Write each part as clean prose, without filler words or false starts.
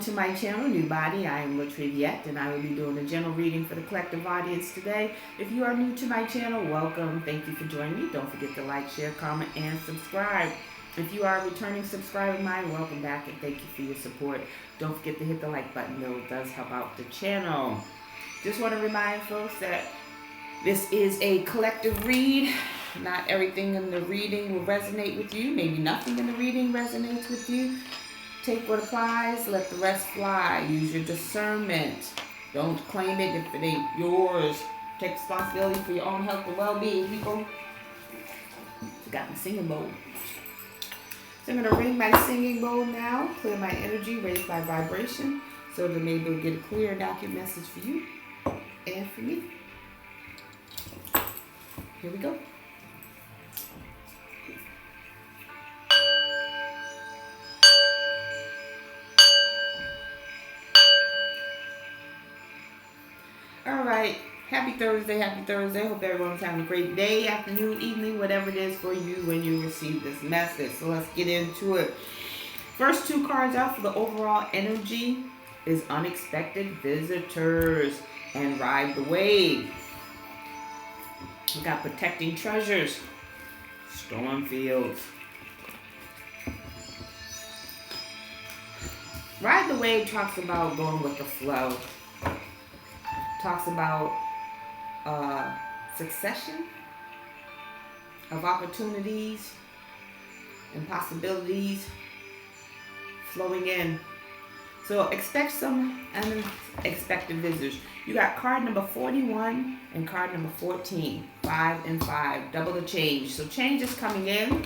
to my channel, NUBODI. I am Latriviette, and I will be doing a general reading for the collective audience today. If you are new to my channel, welcome. Thank you for joining me. Don't forget to like, share, comment, and subscribe. If you are a returning subscriber of mine, welcome back, and thank you for your support. Don't forget to hit the like button, though. It does help out the channel. Just want to remind folks that this is a collective read. Not everything in the reading will resonate with you. Maybe nothing in the reading resonates with you. Take what applies, let the rest fly. Use your discernment. Don't claim it if it ain't yours. Take responsibility for your own health and well-being, people. I got my singing bowl. So I'm going to ring my singing bowl now, clear my energy, raise my vibration, so that I'm able to get a clear and accurate message for you and for me. Here we go. Alright, happy Thursday, happy Thursday. Hope everyone's having a great day, afternoon, evening, whatever it is for you when you receive this message. So let's get into it. First two cards out for the overall energy is unexpected visitors and ride the wave. We got protecting treasures, storm fields. Ride the wave talks about going with the flow. Talks about succession of opportunities and possibilities flowing in. So expect some unexpected visitors. You got card number 41 and card number 14. 5 and 5. Double the change. So change is coming in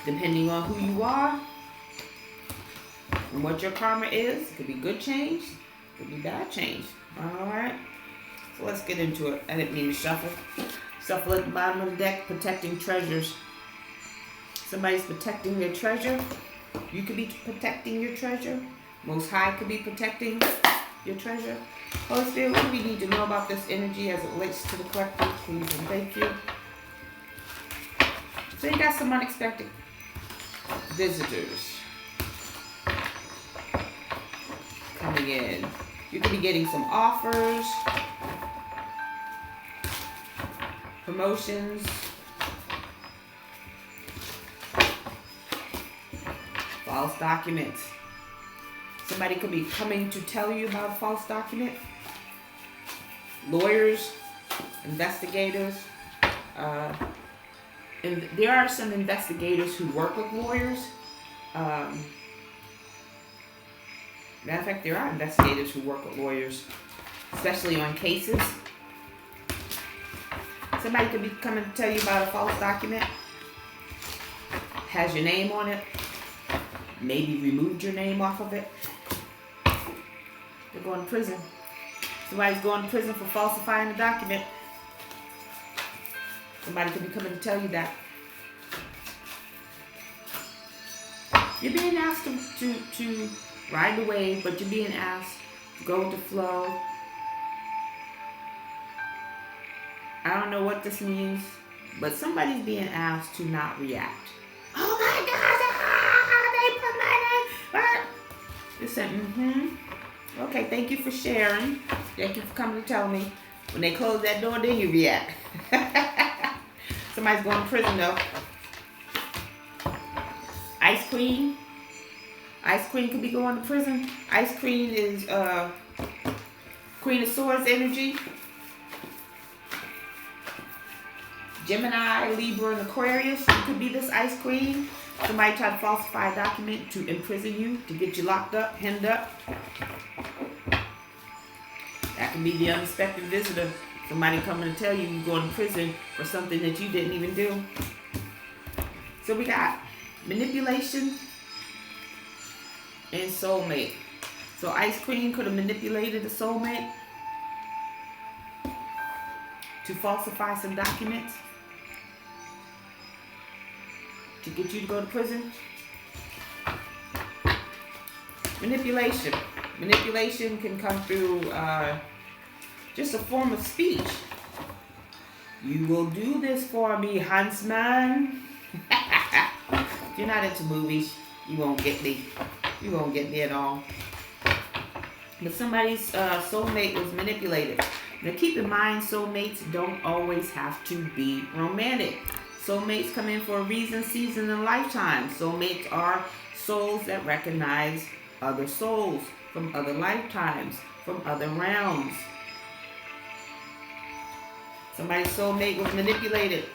depending on who you are and what your karma is. It could be good change. Could be bad change. Alright. So let's get into it. I didn't mean to shuffle. Shuffle at the bottom of the deck. Protecting treasures. Somebody's protecting their treasure. You could be protecting your treasure. Most High could be protecting your treasure. Holy Spirit, what do we need to know about this energy as it relates to the collective? Please and thank you. So you got some unexpected visitors coming in. You could be getting some offers, promotions, false documents. Somebody could be coming to tell you about a false document. Lawyers, investigators. And there are some investigators who work with lawyers. Matter of fact, there are investigators who work with lawyers, especially on cases. Somebody could be coming to tell you about a false document. Has your name on it. Maybe removed your name off of it. They're going to prison. Somebody's going to prison for falsifying a document. Somebody could be coming to tell you that. You're being asked to ride the wave, but you're being asked to go with the flow. I don't know what this means, but somebody's being asked to not react. Oh my God, they put my name. They said, okay, thank you for sharing. Thank you for coming to tell me. When they close that door, then you react. Somebody's going to prison though. Ice Queen. Ice Queen could be going to prison. Ice Queen is Queen of Swords energy. Gemini, Libra, and Aquarius. You could be this Ice Queen. Somebody tried to falsify a document to imprison you, to get you locked up, hemmed up. That could be the unexpected visitor. Somebody coming to tell you you're going to prison for something that you didn't even do. So we got manipulation and soulmate. So Ice Queen could have manipulated a soulmate to falsify some documents to get you to go to prison. Manipulation. Manipulation can come through just a form of speech. You will do this for me, huntsman. If you're not into movies, you won't get me. You won't get me at all. But somebody's soulmate was manipulated. Now keep in mind, soulmates don't always have to be romantic. Soulmates come in for a reason, season, and lifetime. Soulmates are souls that recognize other souls from other lifetimes, from other realms. Somebody's soulmate was manipulated.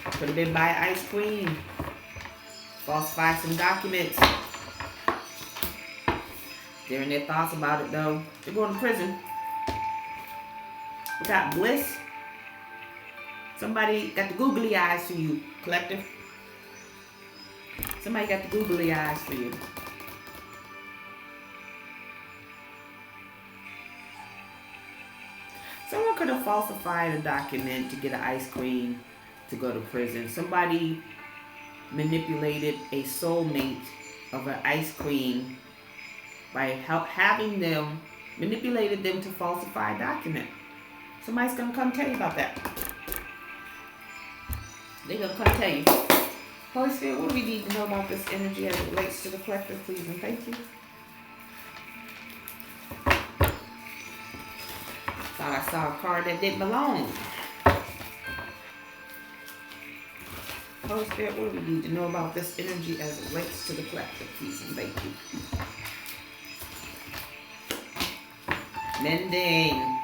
Could have been by an ice queen. Falsified some documents. They're in their thoughts about it though. They're going to prison. We got bliss. Somebody got the googly eyes for you, collective. Somebody got the googly eyes for you. Someone could have falsified a document to get an ice queen to go to prison. Somebody manipulated a soulmate of an ice queen by having them, manipulated them to falsify a document. Somebody's going to come tell you about that. They're going to come tell you. Holy Spirit, what do we need to know about this energy as it relates to the collective, please and thank you. Thought I saw a card that didn't belong. Holy Spirit, what do we need to know about this energy as it relates to the collective, please and thank you. Mending.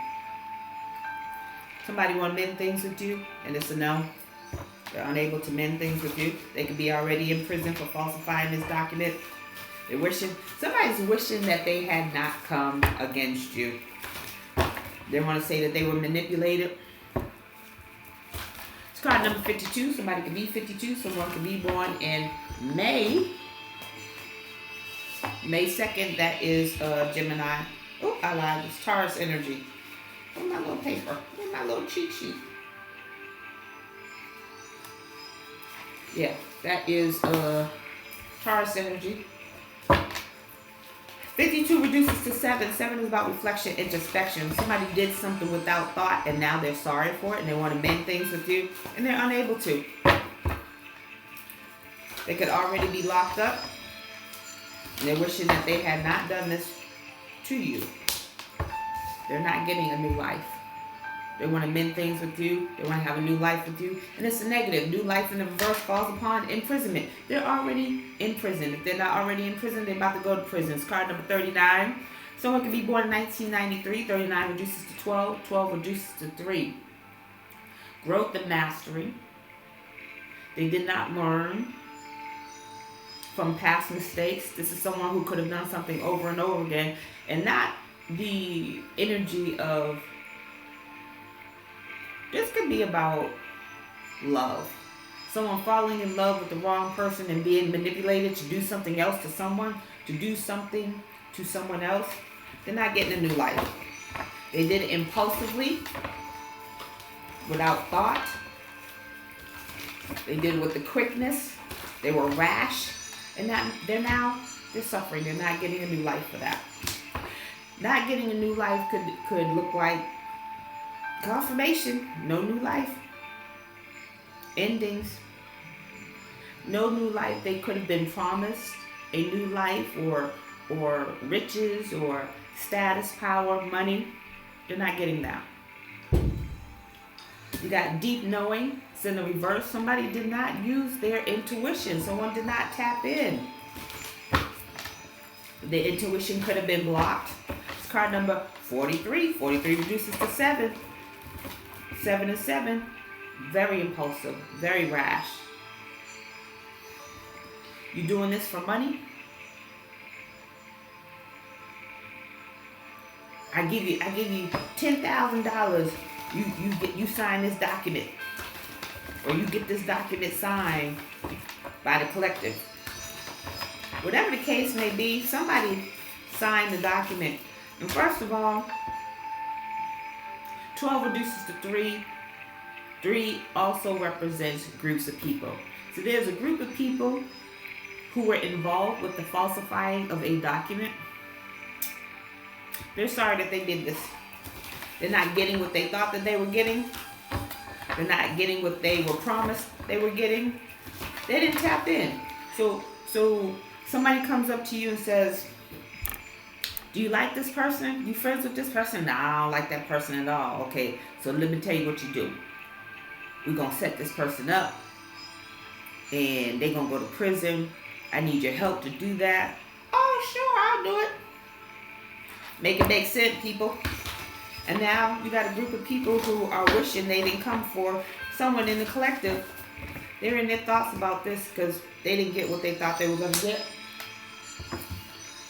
Somebody want to mend things with you, and it's a no. They're unable to mend things with you. They could be already in prison for falsifying this document. They're wishing, somebody's wishing that they had not come against you. They want to say that they were manipulated. It's card number 52. Somebody could be 52. Someone could be born in May 2nd. That is Gemini. Oh, I lied. It's Taurus energy. Where's my little paper? Where's my little cheat sheet? Yeah, that is Taurus energy. 52 reduces to 7. 7 is about reflection, introspection. Somebody did something without thought and now they're sorry for it and they want to mend things with you and they're unable to. They could already be locked up and they're wishing that they had not done this to you. They're not getting a new life. They want to mend things with you. They want to have a new life with you. And it's a negative. New life in the reverse falls upon imprisonment. They're already in prison. If they're not already in prison, they're about to go to prison. It's card number 39. Someone could be born in 1993. 39 reduces to 12. 12 reduces to 3. Growth and mastery. They did not learn from past mistakes. This is someone who could have done something over and over again. And not the energy of... This could be about love. Someone falling in love with the wrong person and being manipulated to do something else to someone, to do something to someone else. They're not getting a new life. They did it impulsively, without thought. They did it with the quickness. They were rash. And they're suffering. They're not getting a new life for that. Not getting a new life could look like confirmation, no new life. Endings, no new life. They could have been promised a new life or riches or status, power, money. They're not getting that. You got deep knowing. It's in the reverse. Somebody did not use their intuition. Someone did not tap in. The intuition could have been blocked. It's card number 43. 43 reduces to 7. 7 and 7, very impulsive, very rash. You doing this for money? I give you $10,000. You sign this document, or you get this document signed by the collective. Whatever the case may be, somebody signed the document. And first of all, 12 reduces to 3. 3 also represents groups of people. So there's a group of people who were involved with the falsifying of a document. They're sorry that they did this. They're not getting what they thought that they were getting. They're not getting what they were promised they were getting. They didn't tap in. So somebody comes up to you and says, do you like this person? You friends with this person? No, I don't like that person at all. Okay, so let me tell you what you do. We're going to set this person up, and they're going to go to prison. I need your help to do that. Oh, sure, I'll do it. Make it make sense, people. And now you got a group of people who are wishing they didn't come for someone in the collective. They're in their thoughts about this because they didn't get what they thought they were going to get.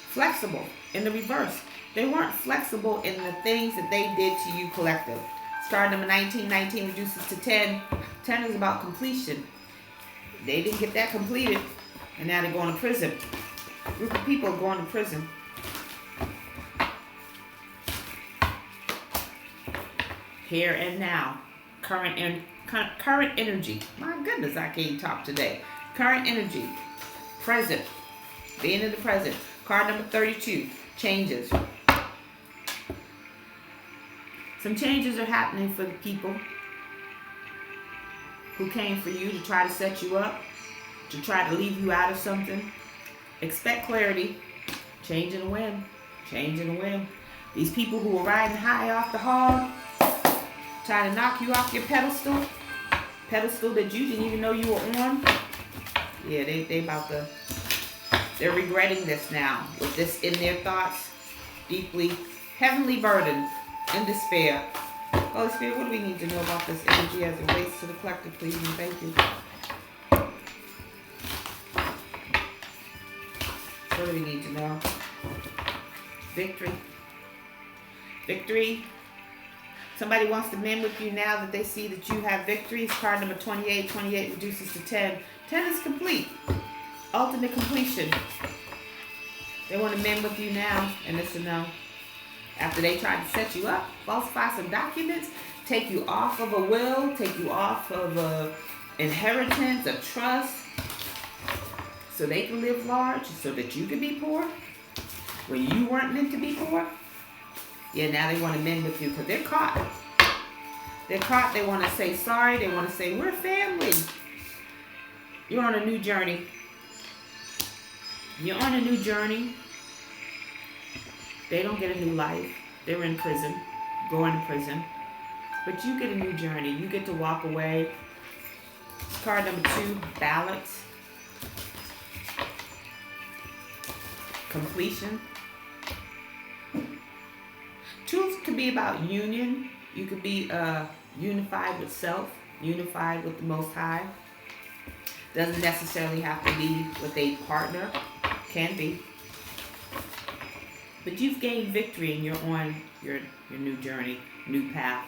Flexible. In the reverse. They weren't flexible in the things that they did to you collective. Star number 19, 19 reduces to 10. 10 is about completion. They didn't get that completed, and now they're going to prison. A group of people are going to prison. Here and now. Current energy. My goodness, I can't talk today. Current energy. Present. Being in the present. Card number 32. Changes. Some changes are happening for the people who came for you to try to set you up, to try to leave you out of something. Expect clarity. Change in the wind. Change in the wind. These people who are riding high off the hog, trying to knock you off your pedestal that you didn't even know you were on. Yeah, they about to, they're regretting this now with this in their thoughts, deeply, heavenly burdened, in despair. Holy Spirit, what do we need to know about this energy as it relates to the collective, please, and thank you. What do we need to know? Victory. Victory. Somebody wants to mend with you now that they see that you have victory. It's card number 28. 28 reduces to 10. 10 is complete. Ultimate completion. They want to mend with you now, and it's a no. After they tried to set you up, falsify some documents, take you off of a will, take you off of a inheritance, a trust, so they can live large, so that you can be poor, when you weren't meant to be poor. Yeah, now they want to mend with you because they're caught. They're caught. They want to say sorry. They want to say, we're family. You're on a new journey. You're on a new journey. They don't get a new life. They're in prison, going to prison. But you get a new journey. You get to walk away. Card number 2, balance. Completion. 2 could be about union. You could be unified with self, unified with the Most High. Doesn't necessarily have to be with a partner. Can be. But you've gained victory and you're on your new journey, new path.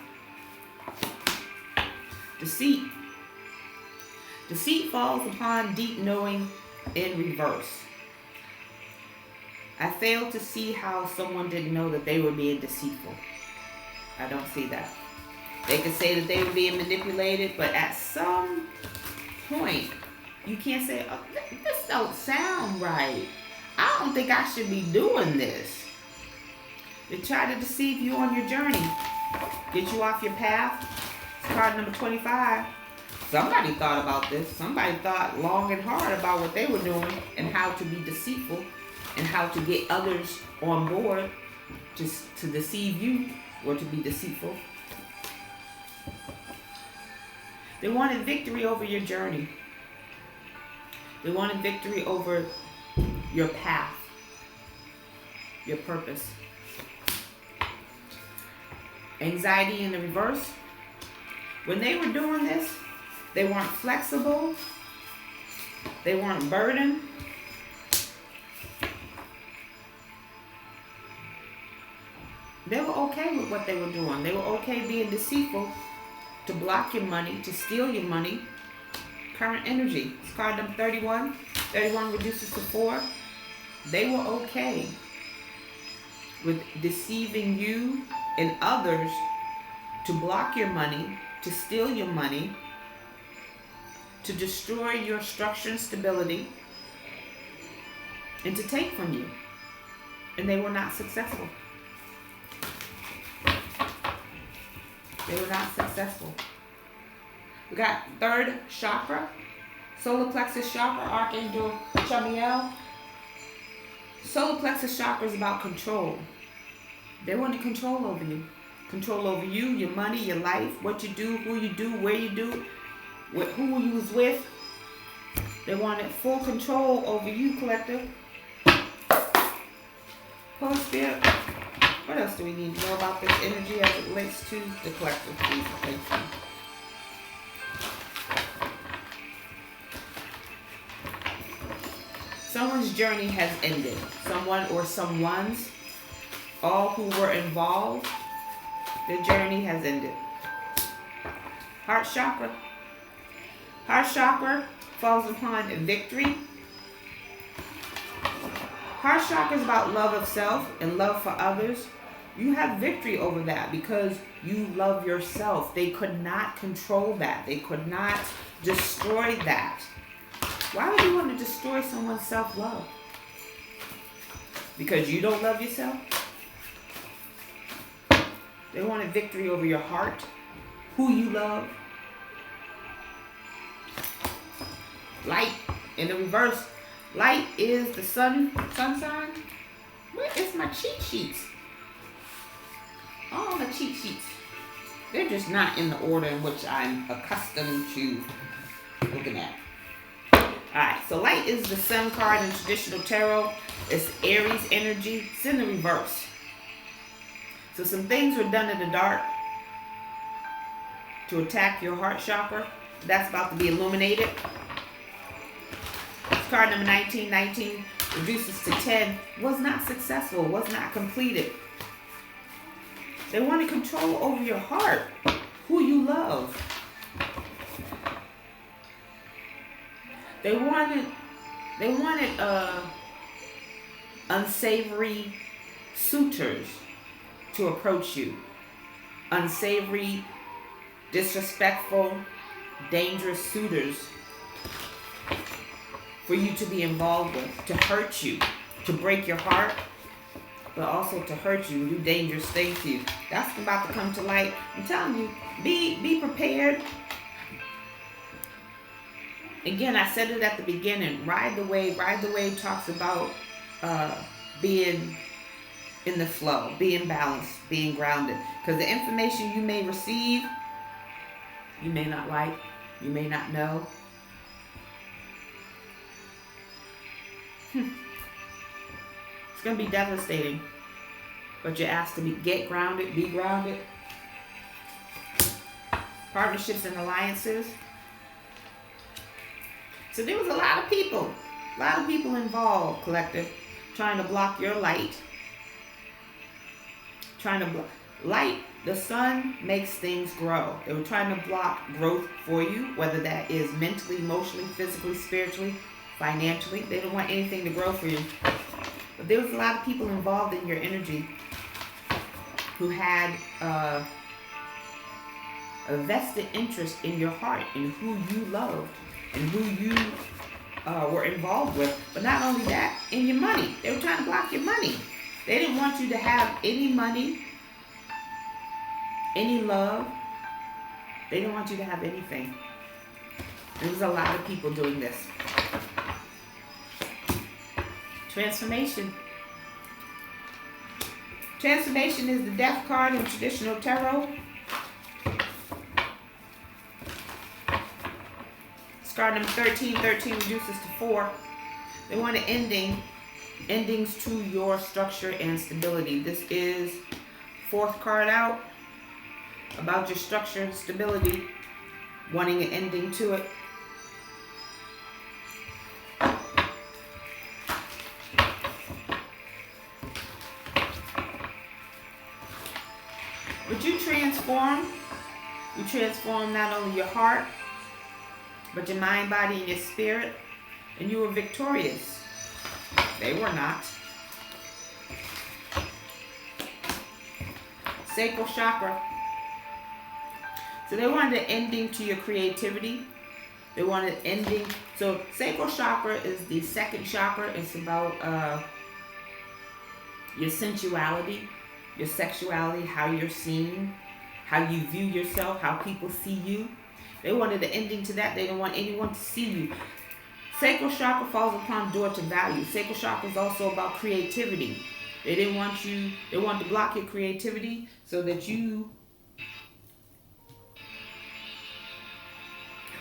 Deceit. Deceit falls upon deep knowing in reverse. I fail to see how someone didn't know that they were being deceitful. I don't see that. They could say that they were being manipulated, but at some point, you can't say, oh, this don't sound right. I don't think I should be doing this. They try to deceive you on your journey. Get you off your path. It's card number 25. Somebody thought about this. Somebody thought long and hard about what they were doing and how to be deceitful and how to get others on board to deceive you or to be deceitful. They wanted victory over your journey. They wanted victory over your path, your purpose. Anxiety in the reverse. When they were doing this, they weren't flexible. They weren't burdened. They were okay with what they were doing. They were okay being deceitful to block your money, to steal your money. Current energy. It's card number 31. 31 reduces to 4. They were okay with deceiving you and others to block your money, to steal your money, to destroy your structure and stability, and to take from you. And they were not successful. They were not successful. We got third chakra, solar plexus chakra, Archangel Chamiel. Solar plexus chakra is about control. They want to control over you. Control over you, your money, your life, what you do, who you do, where you do it, who you was with. They wanted full control over you, collective. Holy Spirit, what else do we need to know about this energy as it relates to the collective? Please, thank you. Someone's journey has ended. Someone or someone's, all who were involved, their journey has ended. Heart chakra. Heart chakra falls upon victory. Heart chakra is about love of self and love for others. You have victory over that because you love yourself. They could not control that. They could not destroy that. Why would you want to destroy someone's self-love? Because you don't love yourself? They wanted victory over your heart, who you love. Light in the reverse. Light is the sun sign. Where is my cheat sheets? All the cheat sheets. They're just not in the order in which I'm accustomed to looking at. Alright, so light is the sun card in traditional tarot. It's Aries energy. It's in the reverse. So some things were done in the dark to attack your heart chakra. That's about to be illuminated. Card number 19, 19 reduces to 10. Was not successful, was not completed. They want to control over your heart, who you love. They wanted unsavory suitors to approach you. Unsavory, disrespectful, dangerous suitors for you to be involved with, to hurt you, to break your heart, but also to hurt you and do dangerous things to you. That's about to come to light. I'm telling you, be prepared. Again, I said it at the beginning. Ride the wave. Ride the wave talks about being in the flow, being balanced, being grounded. Because the information you may receive, you may not like, you may not know. It's going to be devastating. But you're asked to get grounded, be grounded. Partnerships and alliances. So there was a lot of people involved, collective, trying to block your light. Trying to block. Light, the sun makes things grow. They were trying to block growth for you, whether that is mentally, emotionally, physically, spiritually, financially. They don't want anything to grow for you. But there was a lot of people involved in your energy who had a vested interest in your heart, in who you loved, and who you were involved with. But not only that, in your money. They were trying to block your money. They didn't want you to have any money, any love. They didn't want you to have anything. There was a lot of people doing this. Transformation. Transformation is the death card in traditional tarot. Card number 13. 13 reduces to 4. They want an endings to your structure and stability. This is 4th card out, about your structure and stability, wanting an ending to it. But you transform not only your heart, but your mind, body, and your spirit, and you were victorious. They were not. Sacral chakra. So they wanted an ending to your creativity. They wanted an ending. So sacral chakra is the second chakra. It's about your sensuality, your sexuality, how you're seen, how you view yourself, how people see you. They wanted an ending to that. They didn't want anyone to see you. Sacral chakra falls upon door to value. Sacral chakra is also about creativity. They want to block your creativity so that you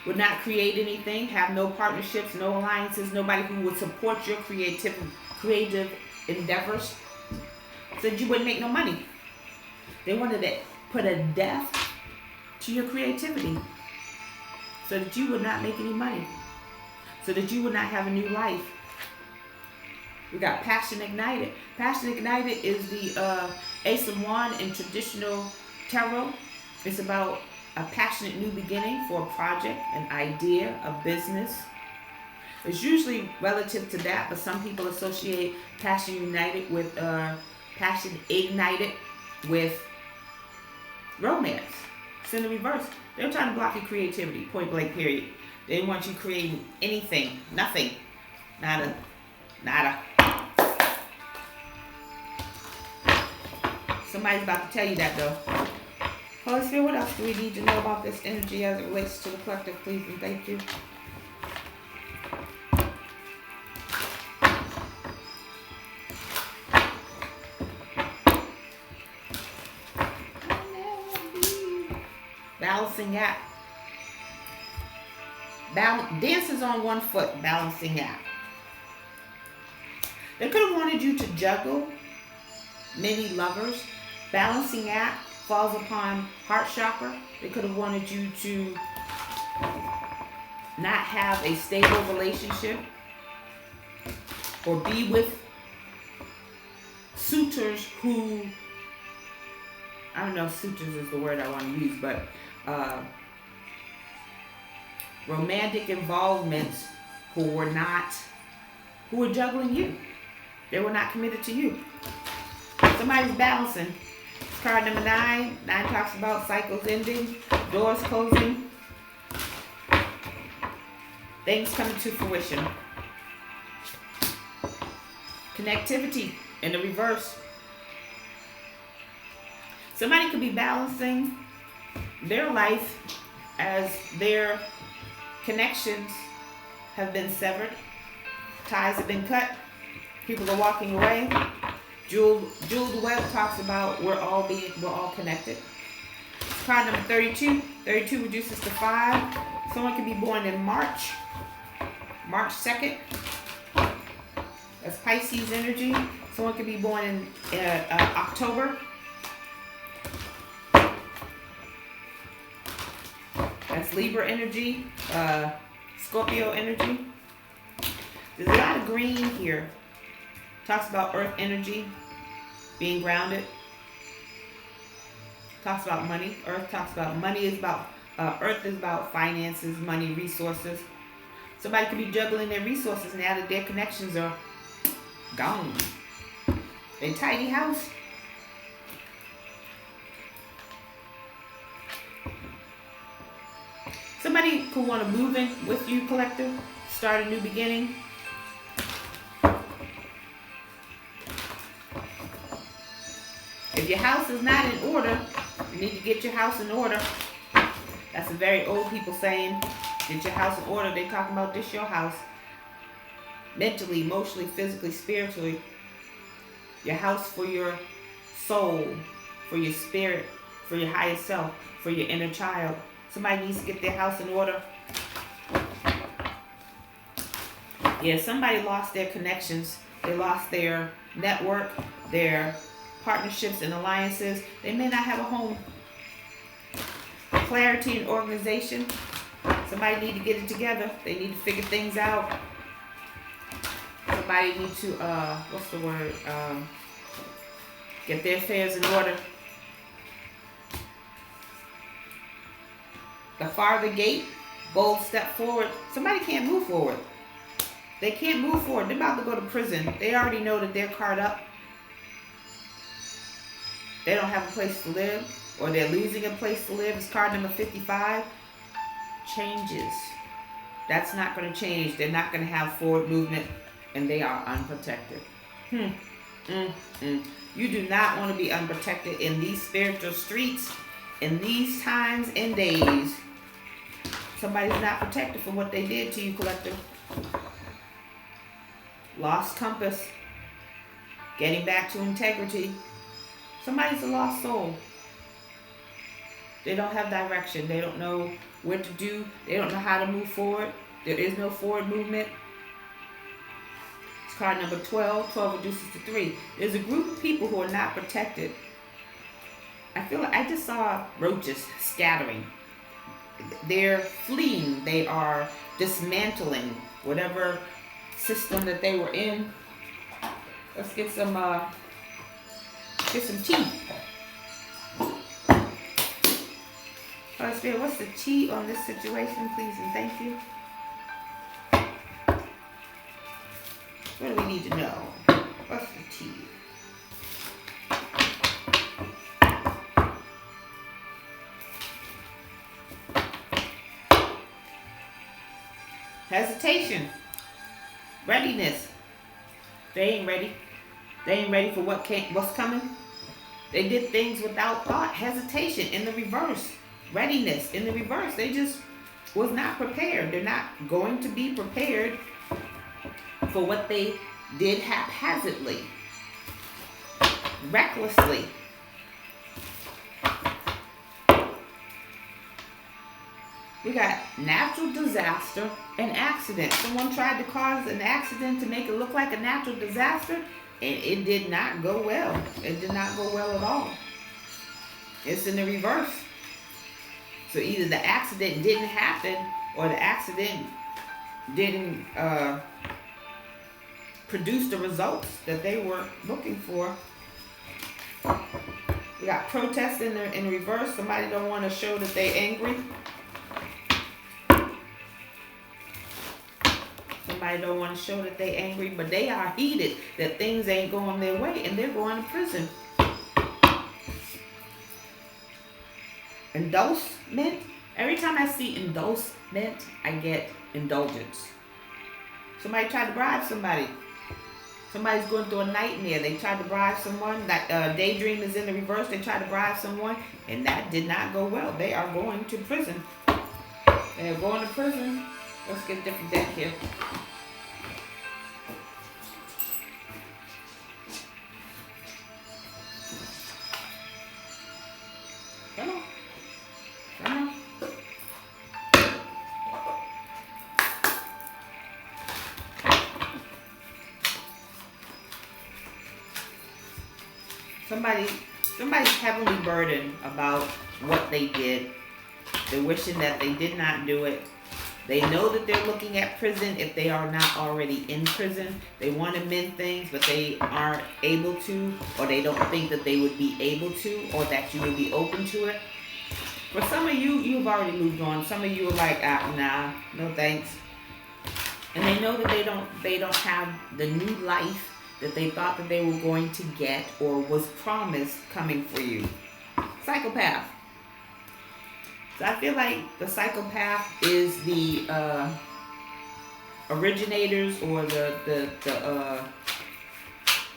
would not create anything, have no partnerships, no alliances, nobody who would support your creative endeavors, so that you wouldn't make no money. They wanted to put a death to your creativity so that you would not make any money, so that you would not have a new life. We got passion ignited. Passion ignited is the Ace of Wands in traditional tarot. It's about a passionate new beginning for a project, an idea, a business. It's usually relative to that, but some people associate passion ignited with romance. It's in the reverse. They're trying to block your creativity, point blank period. They want you creating anything, nothing, nada. Somebody's about to tell you that though. Holy Spirit, what else do we need to know about this energy as it relates to the collective, please and thank you. Balancing act. Dances on one foot, balancing act. They could have wanted you to juggle many lovers. Balancing act falls upon heart chakra. They could have wanted you to not have a stable relationship or be with suitors who, I don't know if suitors is the word I want to use, but romantic involvements who were juggling you. They were not committed to you. Somebody's balancing. Card number 9. 9 talks about cycles ending, doors closing, things coming to fruition. Connectivity in the reverse. Somebody could be balancing their life as their connections have been severed, ties have been cut, people are walking away. Jeweled Web talks about we're all connected. Card number 32. 32 reduces to 5. Someone can be born in March 2nd. That's Pisces energy. Someone can be born in October. That's Libra energy, Scorpio energy. There's a lot of green here. Talks about earth energy, being grounded. Talks about money. Earth talks about money is about, earth is about finances, money, resources. Somebody could be juggling their resources now that their connections are gone. A tidy house. Somebody could want to move in with you, collective, start a new beginning. If your house is not in order, you need to get your house in order. That's a very old people saying. Get your house in order. They talking about this your house. Mentally, emotionally, physically, spiritually. Your house for your soul, for your spirit, for your higher self, for your inner child. Somebody needs to get their house in order. Yeah, somebody lost their connections. They lost their network, their partnerships and alliances. They may not have a home. Clarity and organization. Somebody need to get it together. They need to figure things out. Somebody need to, what's the word? Get their affairs in order. The farther gate, bold step forward. Somebody can't move forward. They can't move forward. They're about to go to prison. They already know that they're caught up. They don't have a place to live, or they're losing a place to live. It's card number 55. Changes. That's not going to change. They're not going to have forward movement, and they are unprotected. You do not want to be unprotected in these spiritual streets, in these times and days. Somebody's not protected for what they did to you, collective. lost compass, getting back to integrity. Somebody's a lost soul. They don't have direction. They don't know what to do. They don't know how to move forward. There is no forward movement. It's card number 12. 12 reduces to 3. There's a group of people who are not protected. I feel like I just saw roaches scattering. They're fleeing. They are dismantling whatever system that they were in. Let's get some tea. Holy Spirit, what's the tea on this situation, please and thank you? What do we need to know? What's the tea? Hesitation. Readiness. They ain't ready. They ain't ready for what's coming. They did things without thought. Hesitation in the reverse. Readiness in the reverse. They just was not prepared. They're not going to be prepared for what they did haphazardly, recklessly. We got natural disaster and accident. Someone tried to cause an accident to make it look like a natural disaster, and it did not go well. It did not go well at all. It's in the reverse. So either the accident didn't happen or the accident didn't produce the results that they were looking for. We got protest in the reverse. Somebody don't want to show that they're angry. Somebody don't want to show that they're angry, but they are heated that things ain't going their way and they're going to prison. Endorsement. Every time I see endorsement, I get indulgence. Somebody tried to bribe somebody. Somebody's going through a nightmare. They tried to bribe someone. That daydream is in the reverse. They tried to bribe someone, and that did not go well. They are going to prison. They are going to prison. Let's get a different deck here. Come on. Come on. Somebody's heavily burdened about what they did. They're wishing that they did not do it. They know that they're looking at prison if they are not already in prison. They want to mend things, but they aren't able to, or they don't think that they would be able to, or that you would be open to it. For some of you, you've already moved on. Some of you are like, nah, no thanks. And they know that they don't have the new life that they thought that they were going to get or was promised coming for you. Psychopath. So I feel like the psychopath is the originators or the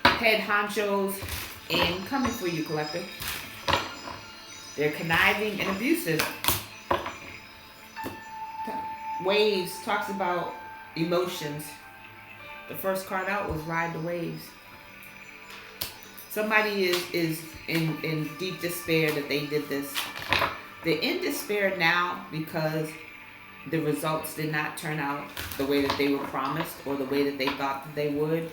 head honchos in coming for you, collective. They're conniving and abusive. Waves talks about emotions. The first card out was Ride the Waves. Somebody is in deep despair that they did this. They're in despair now because the results did not turn out the way that they were promised or the way that they thought that they would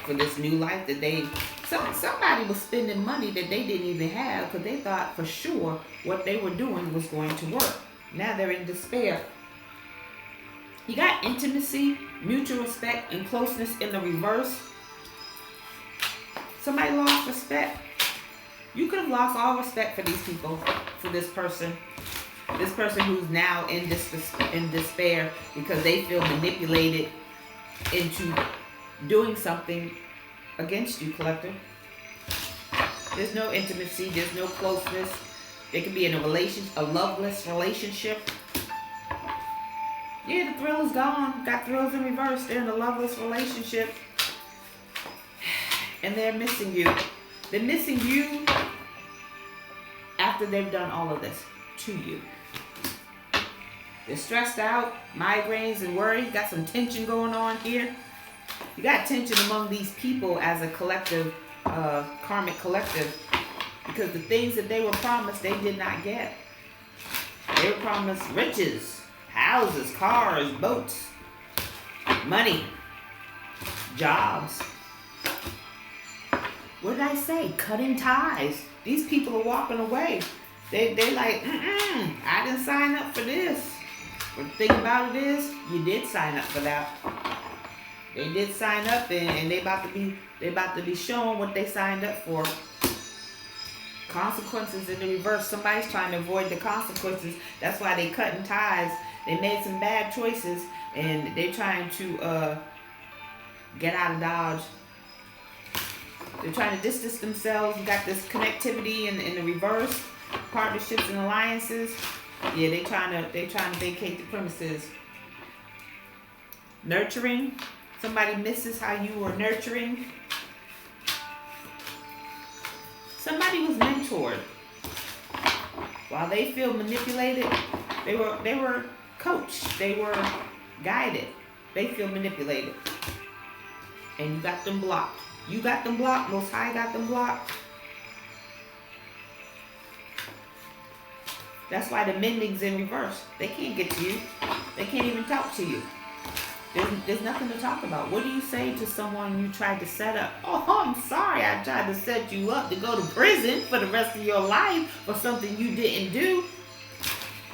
for this new life that somebody was spending money that they didn't even have because they thought for sure what they were doing was going to work. Now they're in despair. You got intimacy, mutual respect, and closeness in the reverse. Somebody lost respect. You could have lost all respect for these people, for this person who's now in despair because they feel manipulated into doing something against you, collector. There's no intimacy. There's no closeness. They could be in a loveless relationship. Yeah, the thrill is gone. Got thrills in reverse. They're in a loveless relationship. And they're missing you. They're missing you after they've done all of this to you. They're stressed out, migraines and worry. Got some tension going on here. You got tension among these people as a collective, karmic collective, because the things that they were promised, they did not get. They were promised riches, houses, cars, boats, money, jobs. What did I say? Cutting ties. These people are walking away. They like, I didn't sign up for this. But the thing about it is, you did sign up for that. They did sign up, and they about to be shown what they signed up for. Consequences in the reverse. Somebody's trying to avoid the consequences. That's why they cutting ties. They made some bad choices, and they're trying to get out of Dodge. They're trying to distance themselves. You got this connectivity in the reverse, partnerships and alliances. Yeah, they trying to vacate the premises. Nurturing. Somebody misses how you were nurturing. Somebody was mentored. While they feel manipulated, they were coached. They were guided. They feel manipulated. And you got them blocked. You got them blocked. Most High got them blocked. That's why the mending's in reverse. They can't get to you. They can't even talk to you. There's nothing to talk about. What do you say to someone you tried to set up? Oh, I'm sorry, I tried to set you up to go to prison for the rest of your life for something you didn't do.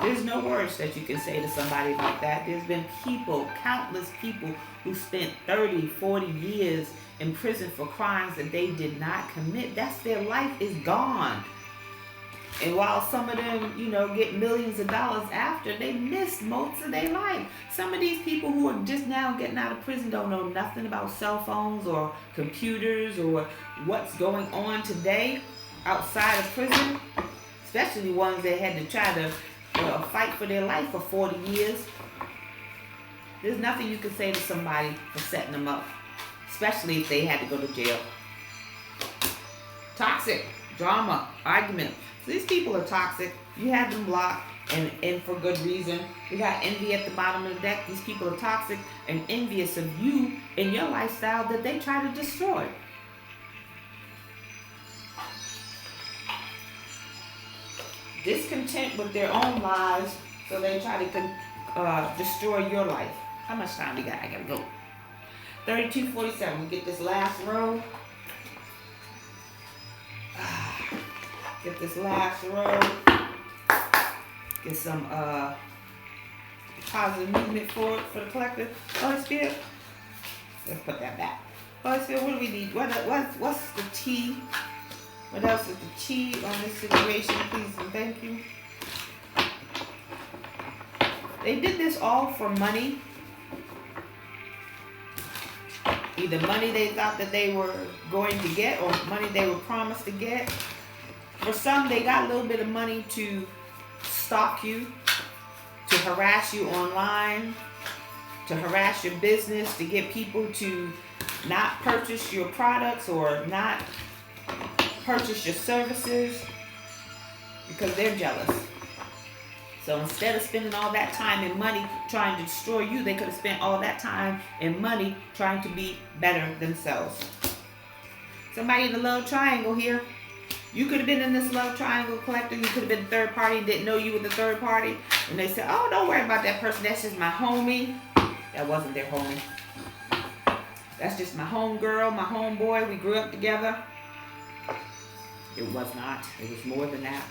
There's no words that you can say to somebody like that. There's been people, countless people, who spent 30, 40 years in prison for crimes that they did not commit. That's their life is gone. And while some of them, get millions of dollars after, they missed most of their life. Some of these people who are just now getting out of prison don't know nothing about cell phones or computers or what's going on today outside of prison, especially ones that had to try to fight for their life for 40 years. There's nothing you can say to somebody for setting them up, especially if they had to go to jail. Toxic, drama, argument. These people are toxic. You have them blocked, and for good reason. We got envy at the bottom of the deck. These people are toxic and envious of you and your lifestyle that they try to destroy. Discontent with their own lives, so they try to destroy your life. How much time we got? I gotta go. 32:47. We get this last row. Get this last row. Get some positive movement for the collective. Holy Spirit. Let's put that back. Holy Spirit, what do we need? What's the T? What else is the T on this situation? Please and thank you. They did this all for money. Either money they thought that they were going to get or money they were promised to get. For some, they got a little bit of money to stalk you, to harass you online, to harass your business, to get people to not purchase your products or not purchase your services because they're jealous. So instead of spending all that time and money trying to destroy you, they could have spent all that time and money trying to be better themselves. Somebody in the love triangle here. You could have been in this love triangle collector. You could have been third party, didn't know you were the third party. And they said, oh, don't worry about that person. That's just my homie. That wasn't their homie. That's just my homegirl, my homeboy. We grew up together. It was not. It was more than that.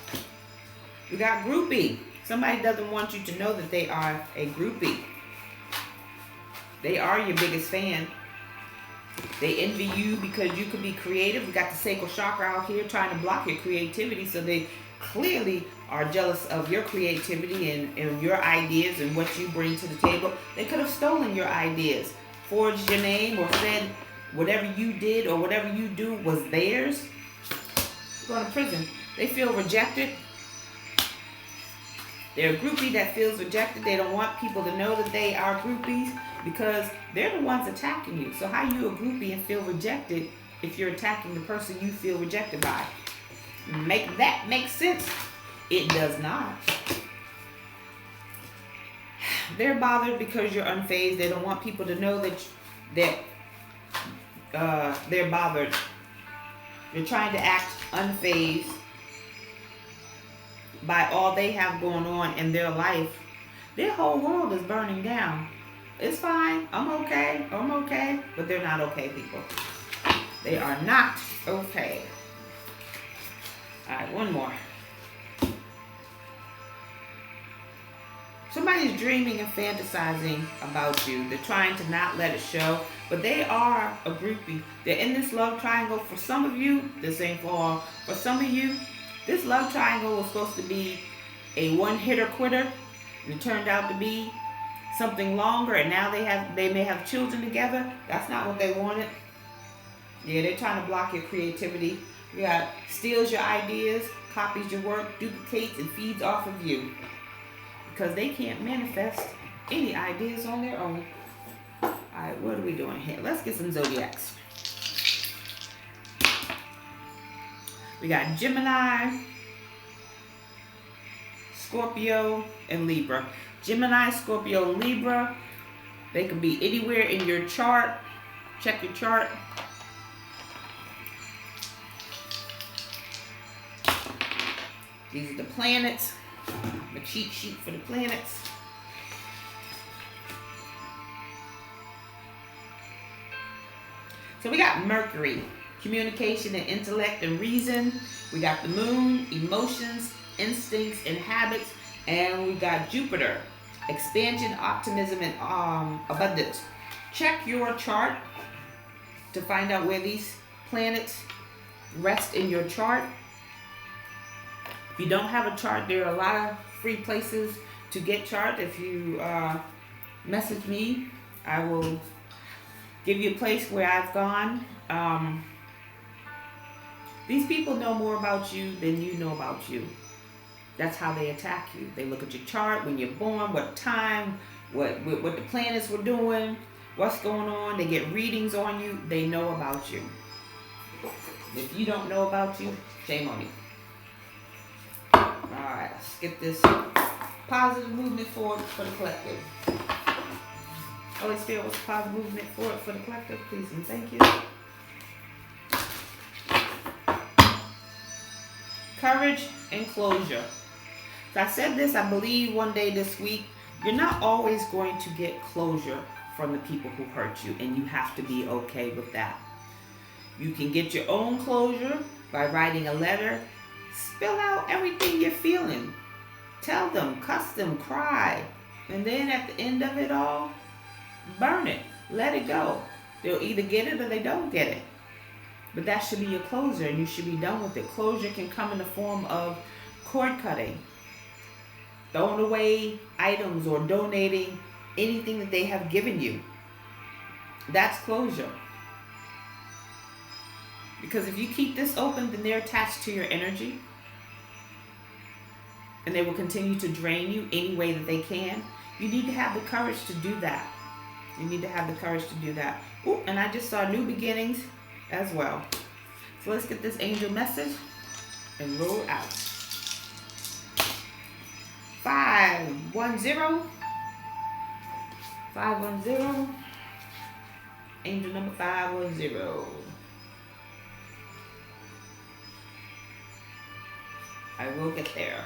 We got groupie. Somebody doesn't want you to know that they are a groupie. They are your biggest fan. They envy you because you could be creative. We got the sacral chakra out here trying to block your creativity. So they clearly are jealous of your creativity and your ideas and what you bring to the table. They could have stolen your ideas, forged your name, or said whatever you did or whatever you do was theirs. You're going to prison. They feel rejected. They're a groupie that feels rejected. They don't want people to know that they are groupies because they're the ones attacking you. So how you a groupie and feel rejected if you're attacking the person you feel rejected by? Make that make sense? It does not. They're bothered because you're unfazed. They don't want people to know that they're bothered. They're trying to act unfazed by all they have going on in their life. Their whole world is burning down. It's fine. I'm okay. I'm okay. But they're not okay, people. They are not okay. All right, one more. Somebody's dreaming and fantasizing about you. They're trying to not let it show, but they are a groupie. They're in this love triangle. For some of you, this ain't for all. For some of you, this love triangle was supposed to be a one-hitter quitter, and it turned out to be something longer, and now they may have children together. That's not what they wanted. Yeah, they're trying to block your creativity. You got steals your ideas, copies your work, duplicates, and feeds off of you. Because they can't manifest any ideas on their own. Alright, what are we doing here? Let's get some zodiacs. We got Gemini, Scorpio, and Libra. Gemini, Scorpio, and Libra. They can be anywhere in your chart. Check your chart. These are the planets. The cheat sheet for the planets. So we got Mercury, communication and intellect and reason. We got the moon, emotions, instincts and habits. And we got Jupiter, expansion, optimism, and abundance. Check your chart to find out where these planets rest in your chart. If you don't have a chart, there are a lot of free places to get charts. If you message me, I will give you a place where I've gone. These people know more about you than you know about you. That's how they attack you. They look at your chart, when you're born, what time, what the planets were doing, what's going on. They get readings on you. They know about you. If you don't know about you, shame on you. Alright, let's get this positive movement forward for the collective. Holy Spirit, what's the positive movement forward for the collective? Please and thank you. Courage and closure. So I said this, I believe, one day this week. You're not always going to get closure from the people who hurt you, and you have to be okay with that. You can get your own closure by writing a letter. Spill out everything you're feeling. Tell them, cuss them, cry. And then at the end of it all, burn it. Let it go. They'll either get it or they don't get it. But that should be your closure, and you should be done with it. Closure can come in the form of cord cutting, throwing away items, or donating anything that they have given you. That's closure. Because if you keep this open, then they're attached to your energy. And they will continue to drain you any way that they can. You need to have the courage to do that. You need to have the courage to do that. Ooh, and I just saw new beginnings as well. So let's get this angel message and roll out. 510. 510. Angel number 510. I will get there.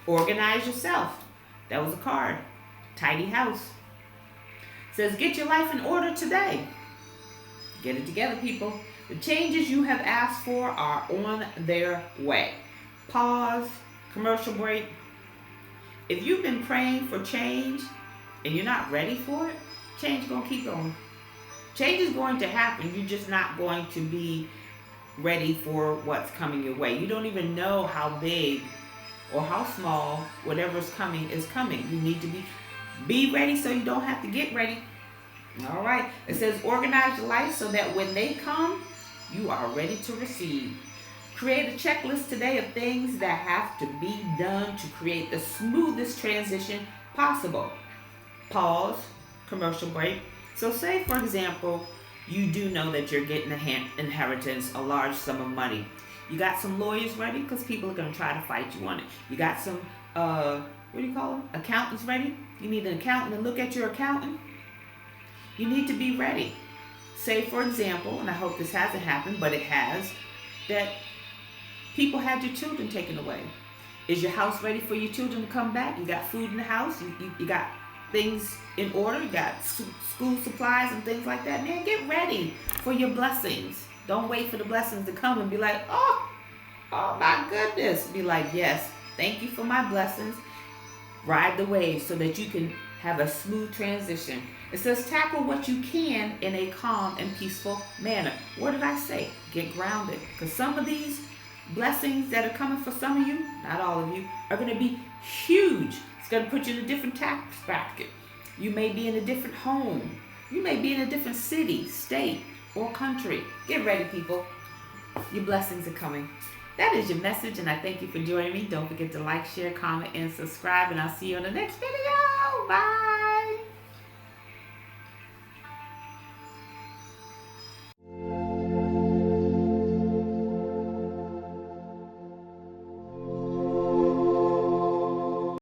Organize yourself. That was a card. Tidy house. Says, get your life in order today. Get it together, people. The changes you have asked for are on their way. Pause. Commercial break. If you've been praying for change and you're not ready for it, change is going to keep going. Change is going to happen. You're just not going to be ready for what's coming your way. You don't even know how big or how small whatever's coming is coming. You need to be ready so you don't have to get ready. All right. It says organize your life so that when they come, you are ready to receive. Create a checklist today of things that have to be done to create the smoothest transition possible. Pause. Commercial break. So say, for example, you do know that you're getting an inheritance, a large sum of money. You got some lawyers ready because people are going to try to fight you on it. You got some what do you call them? Accountants ready. You need an accountant to look at your accountant. You need to be ready. Say, for example, and I hope this hasn't happened, but it has, that people had your children taken away. Is your house ready for your children to come back? You got food in the house. You got things in order. You got school supplies and things like that. Man, get ready for your blessings. Don't wait for the blessings to come and be like, oh my goodness. Be like, yes, thank you for my blessings. Ride the wave so that you can have a smooth transition. It says tackle what you can in a calm and peaceful manner. What did I say? Get grounded. Because some of these blessings that are coming for some of you, not all of you, are going to be huge. It's going to put you in a different tax bracket. You may be in a different home. You may be in a different city, state, or country. Get ready, people. Your blessings are coming. That is your message, and I thank you for joining me. Don't forget to like, share, comment, and subscribe, and I'll see you on the next video. Bye.